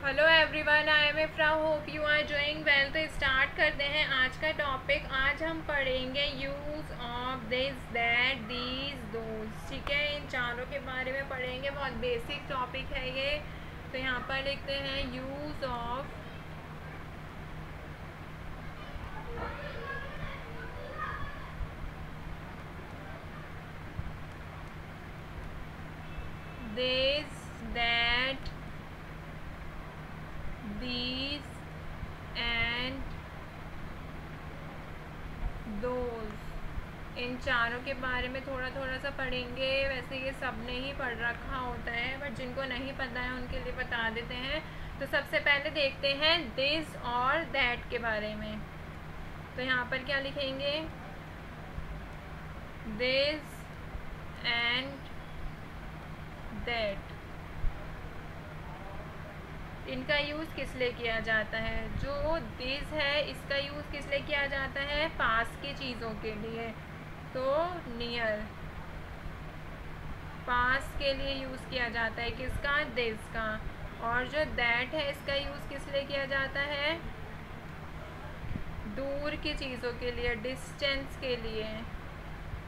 Hello everyone, I am Ifra, hope you are doing well. तो start करते हैं आज का टॉपिक। आज हम पढ़ेंगे use of this, that, these, those. ठीक है, इन चारों के बारे में पढ़ेंगे। बहुत बेसिक टॉपिक है ये। तो यहाँ पर लिखते हैं use of this, that, these and those. इन चारों के बारे में थोड़ा थोड़ा सा पढ़ेंगे। वैसे ये सब ने ही पढ़ रखा होता है, बट जिनको नहीं पता है उनके लिए बता देते हैं। तो सबसे पहले देखते हैं दिस और दैट के बारे में। तो यहाँ पर क्या लिखेंगे? This and that. इनका यूज़ किस लिए किया जाता है? जो दिस है इसका यूज़ किस लिए किया जाता है? पास की चीज़ों के लिए। तो नियर, पास के लिए यूज़ किया जाता है किसका? दिस का। और जो दैट है इसका यूज़ किस लिए किया जाता है? दूर की चीज़ों के लिए, डिस्टेंस के लिए,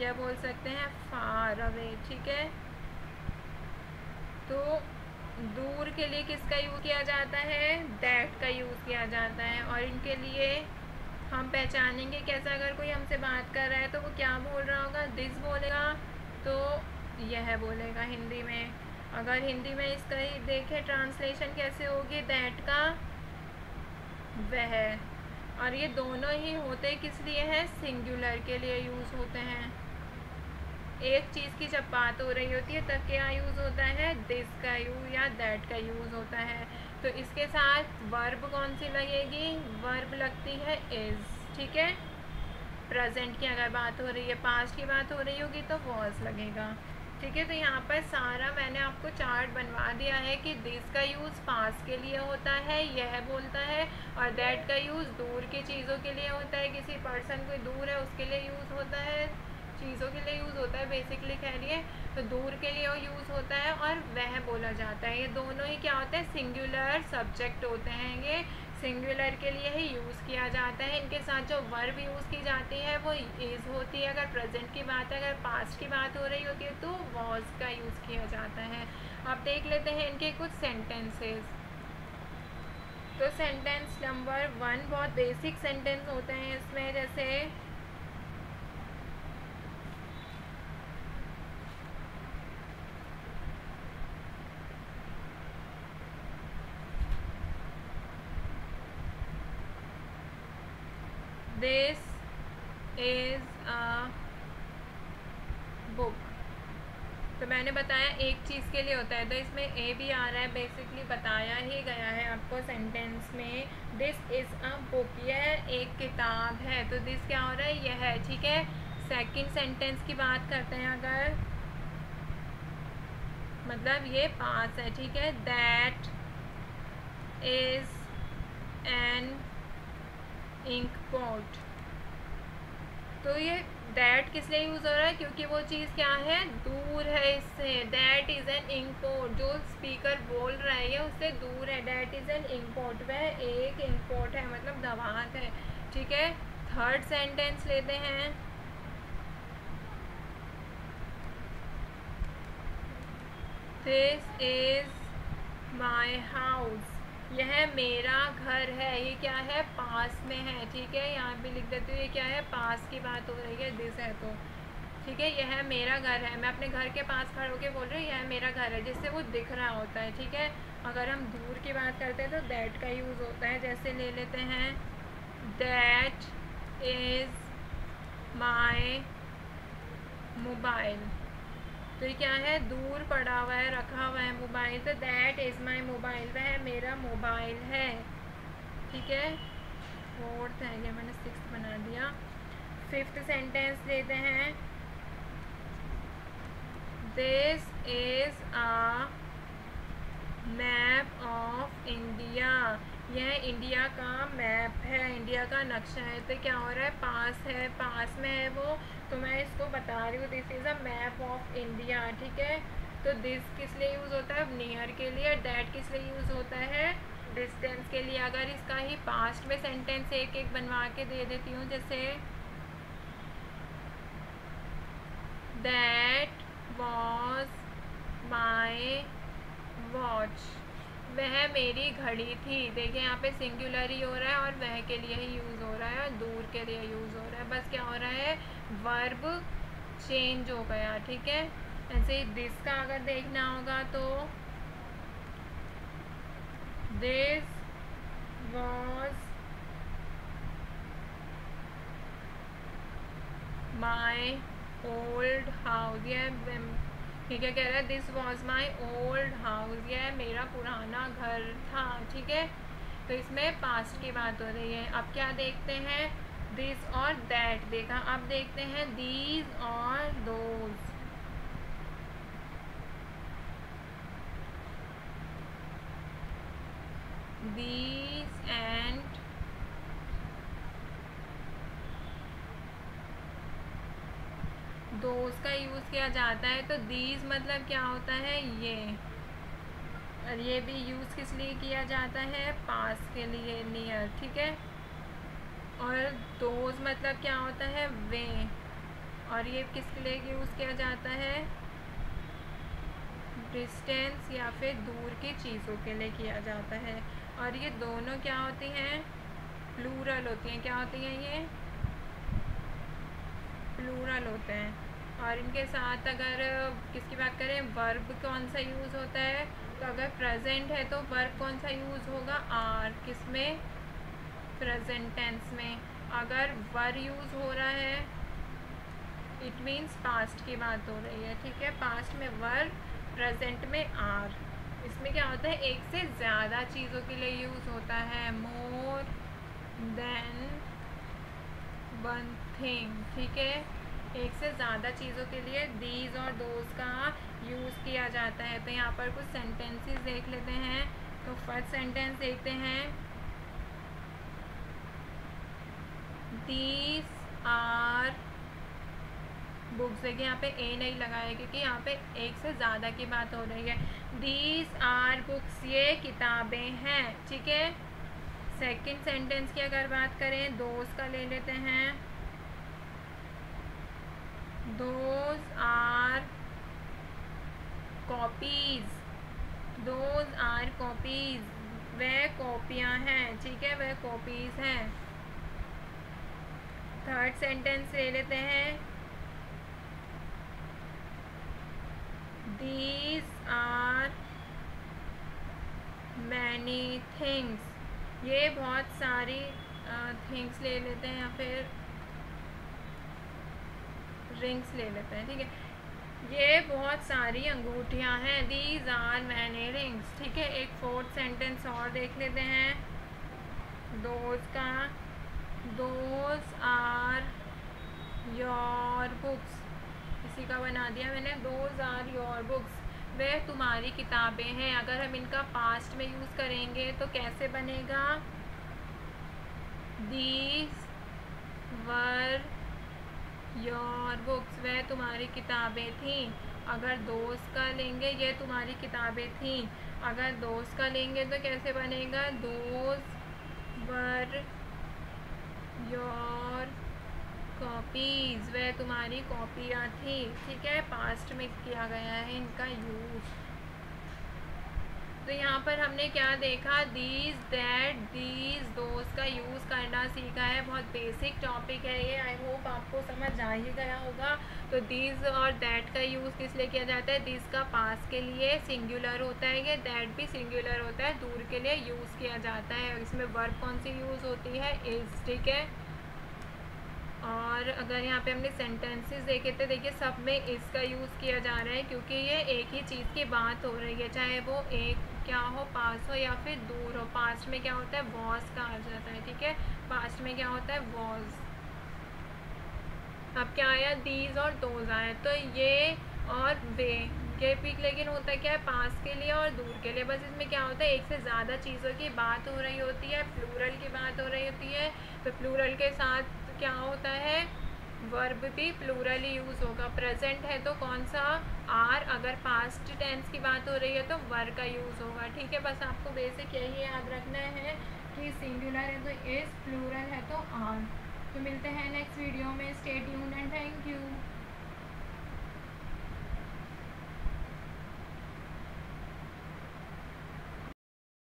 या बोल सकते हैं फार अवे। ठीक है, तो दूर के लिए किसका यूज़ किया जाता है? दैट का यूज़ किया जाता है। और इनके लिए हम पहचानेंगे कैसे? अगर कोई हमसे बात कर रहा है तो वो क्या बोल रहा होगा? दिस बोलेगा, तो यह बोलेगा हिंदी में। अगर हिंदी में इसका ही देखें ट्रांसलेशन कैसे होगी दैट का, वह। और ये दोनों ही होते किस लिए हैं? सिंगुलर के लिए यूज़ होते हैं। एक चीज़ की जब बात हो रही होती है तब क्या यूज़ होता है? दिस का यूज़ या दैट का यूज़ होता है। तो इसके साथ वर्ब कौन सी लगेगी? वर्ब लगती है इज़। ठीक है, प्रेजेंट की अगर बात हो रही है, पास्ट की बात हो रही होगी तो वॉज लगेगा। ठीक है, तो यहाँ पर सारा मैंने आपको चार्ट बनवा दिया है कि दिस का यूज़ पास्ट के लिए होता है, यह बोलता है। और दैट का यूज़ दूर की चीज़ों के लिए होता है, किसी पर्सन कोई दूर है उसके लिए यूज़ होता है, चीज़ों के लिए यूज़ होता है बेसिकली कह रही है। तो दूर के लिए यूज़ होता है और वह बोला जाता है। ये दोनों ही क्या होते हैं? सिंगुलर सब्जेक्ट होते हैं। ये सिंगुलर के लिए ही यूज़ किया जाता है। इनके साथ जो वर्ब यूज़ की जाती है वो इज़ होती है अगर प्रेजेंट की बात है। अगर पास्ट की बात हो रही होती है तो वॉज का यूज़ किया जाता है। अब देख लेते हैं इनके कुछ सेंटेंसेस। तो सेंटेंस नंबर 1 बहुत बेसिक सेंटेंस होते हैं इसमें, जैसे दिस इज़ अ बुक। तो मैंने बताया एक चीज़ के लिए होता है, तो इसमें ए भी आ रहा है, बेसिकली बताया ही गया है आपको सेंटेंस में। दिस इज़ अ बुक, यह एक किताब है। तो दिस क्या हो रहा है? यह है। ठीक है, सेकंड सेंटेंस की बात करते हैं अगर, मतलब ये पास है। ठीक है, that is an ink pot. तो ये दैट किस लिए यूज़ हो रहा है? क्योंकि वो चीज़ क्या है? दूर है इससे। दैट इज़ एन इंकपोर्ट, जो स्पीकर बोल रहा है ये उससे दूर है। दैट इज़ एन इंकपोर्ट, वह एक इंकपोर्ट है, मतलब दवात है। ठीक है, थर्ड सेंटेंस लेते हैं। दिस इज़ माई हाउस, यह मेरा घर है। ये क्या है? पास में है। ठीक है, यहाँ भी लिख देती हूँ ये क्या है? पास की बात हो रही है, दिस है तो। ठीक है, यह मेरा घर है, मैं अपने घर के पास खड़े होकर बोल रही हूँ यह मेरा घर है, जिससे वो दिख रहा होता है। ठीक है, अगर हम दूर की बात करते हैं तो दैट का यूज़ होता है। जैसे ले लेते हैं, दैट इज़ माई मोबाइल। तो ये क्या है? दूर पड़ा हुआ है, रखा हुआ है मोबाइल। तो दैट इज़ माई मोबाइल, वह मेरा मोबाइल है। ठीक है, फोर्थ है ये, मैंने सिक्स्थ बना दिया। फिफ्थ सेंटेंस लेते हैं। This is a map of India, यह इंडिया का मैप है, इंडिया का नक्शा है। तो क्या हो रहा है? पास है, पास में है वो, तो मैं इसको बता रही हूँ this is a map of India. ठीक है, तो दिस किस लिए यूज़ होता है? नियर के लिए। दैट किस लिए यूज़ होता है? डिस्टेंस के लिए अगर इसका ही पास्ट में सेंटेंस एक एक बनवा के दे देती हूँ, जैसे दैट वॉज माई वॉच, वह मेरी घड़ी थी। देखिए यहाँ पे सिंगुलर ही हो रहा है और वह के लिए ही यूज़ हो रहा है और दूर के लिए यूज़ हो रहा है। बस क्या हो रहा है, वर्ब चेंज हो गया, ठीक है। ऐसे ही दिस का अगर देखना होगा तो this was my old house, ये ठीक है, कह रहा है this was my old house, यह मेरा पुराना घर था, ठीक है। तो इसमें पास्ट की बात हो रही है। अब क्या देखते हैं, दिस और दैट देखा, अब देखते हैं दीज और दोज। दीज एंड दोज का यूज़ किया जाता है। तो दीज मतलब क्या होता है, ये, और ये भी यूज़ किस लिए किया जाता है, पास के लिए, नियर, ठीक है। और दोज मतलब क्या होता है, वे, और ये किस लिए यूज़ किया जाता है, डिस्टेंस या फिर दूर की चीज़ों के लिए किया जाता है। और ये दोनों क्या होती हैं, प्लूरल होती हैं। क्या होती हैं, ये प्लूरल होते हैं। और इनके साथ अगर किसकी बात करें, वर्ब कौन सा यूज़ होता है, तो अगर प्रेजेंट है तो वर्ब कौन सा यूज़ होगा, आर, किसमें, प्रेजेंट टेंस में। अगर वर यूज़ हो रहा है इट मीन्स पास्ट की बात हो रही है, ठीक है। पास्ट में वर, प्रेजेंट में आर। इसमें क्या होता है, एक से ज़्यादा चीज़ों के लिए यूज़ होता है, मोर देन वन थिंग, ठीक है। एक से ज़्यादा चीज़ों के लिए दीज और दोज का यूज़ किया जाता है। तो यहाँ पर कुछ सेंटेंसेस देख लेते हैं। तो फर्स्ट सेंटेंस देखते हैं, दीज आर बुक्स। देखिए यहाँ पे ए नहीं लगाया क्योंकि यहाँ पे एक से ज़्यादा की बात हो रही है। दीज आर बुक्स, ये किताबें हैं, ठीक है। सेकंड सेंटेंस की अगर बात करें, दोज का ले लेते हैं, those are copies, those are copies, वह कॉपियाँ हैं, ठीक है, वह कॉपीज हैं। थर्ड सेंटेंस ले लेते हैं, दीज आर मैनी थिंग्स, ये बहुत सारी थिंग्स ले लेते हैं या फिर रिंग्स ले लेते हैं, ठीक है। ये बहुत सारी अंगूठियाँ हैं, दीज आर मैनी रिंग्स, ठीक है। एक फोर्थ सेंटेंस और देख लेते हैं, दोज का, दोज आर योर बुक्स, इसी का बना दिया मैंने, दोज आर योर बुक्स, वे तुम्हारी किताबें हैं। अगर हम इनका पास्ट में यूज़ करेंगे तो कैसे बनेगा, दीज वर योर बुक्स, वह तुम्हारी किताबें थीं। अगर दोस्त का लेंगे, ये तुम्हारी किताबें थीं। अगर दोस्त का लेंगे तो कैसे बनेगा, दोज वर योर कॉपीज़, वह तुम्हारी कॉपियाँ थी, ठीक है। पास्ट में किया गया है इनका यूज़। तो यहाँ पर हमने क्या देखा, दीज, दैट, दीज, दोस्त का यूज़ करना सीखा है। बहुत बेसिक टॉपिक है ये, आई होप आपको समझ आ ही गया होगा। तो दीज और दैट का यूज़ किस लिए किया जाता है, दीज का पास के लिए सिंगुलर होता है, ये दैट भी सिंगुलर होता है, दूर के लिए यूज़ किया जाता है। इसमें वर्ब कौन सी यूज़ होती है, इज़, ठीक है। और अगर यहाँ पे हमने सेंटेंसेस देखे थे, देखिए सब में इसका यूज़ किया जा रहा है क्योंकि ये एक ही चीज़ की बात हो रही है, चाहे वो एक क्या हो, पास हो या फिर दूर हो। पास्ट में क्या होता है, वॉज का आ जाता है, ठीक है। पास्ट में क्या होता है, वॉज। अब क्या आया, दीज और दोज आया, तो ये और वे, ये भी लेकिन होता क्या है, पास के लिए और दूर के लिए। बस इसमें क्या होता है, एक से ज़्यादा चीज़ों की बात हो रही होती है, प्लूरल की बात हो रही होती है। तो प्लूरल के साथ क्या होता है, वर्ब भी प्लूरल ही यूज़ होगा। प्रेजेंट है तो कौन सा, आर। अगर पास्ट टेंस की बात हो रही है तो वर का यूज़ होगा। ठीक है, बस आपको बेसिक यही याद रखना है कि सिंगुलर है तो इस, प्लूरल है तो आर। तो मिलते हैं नेक्स्ट वीडियो में। Stay tuned and thank you.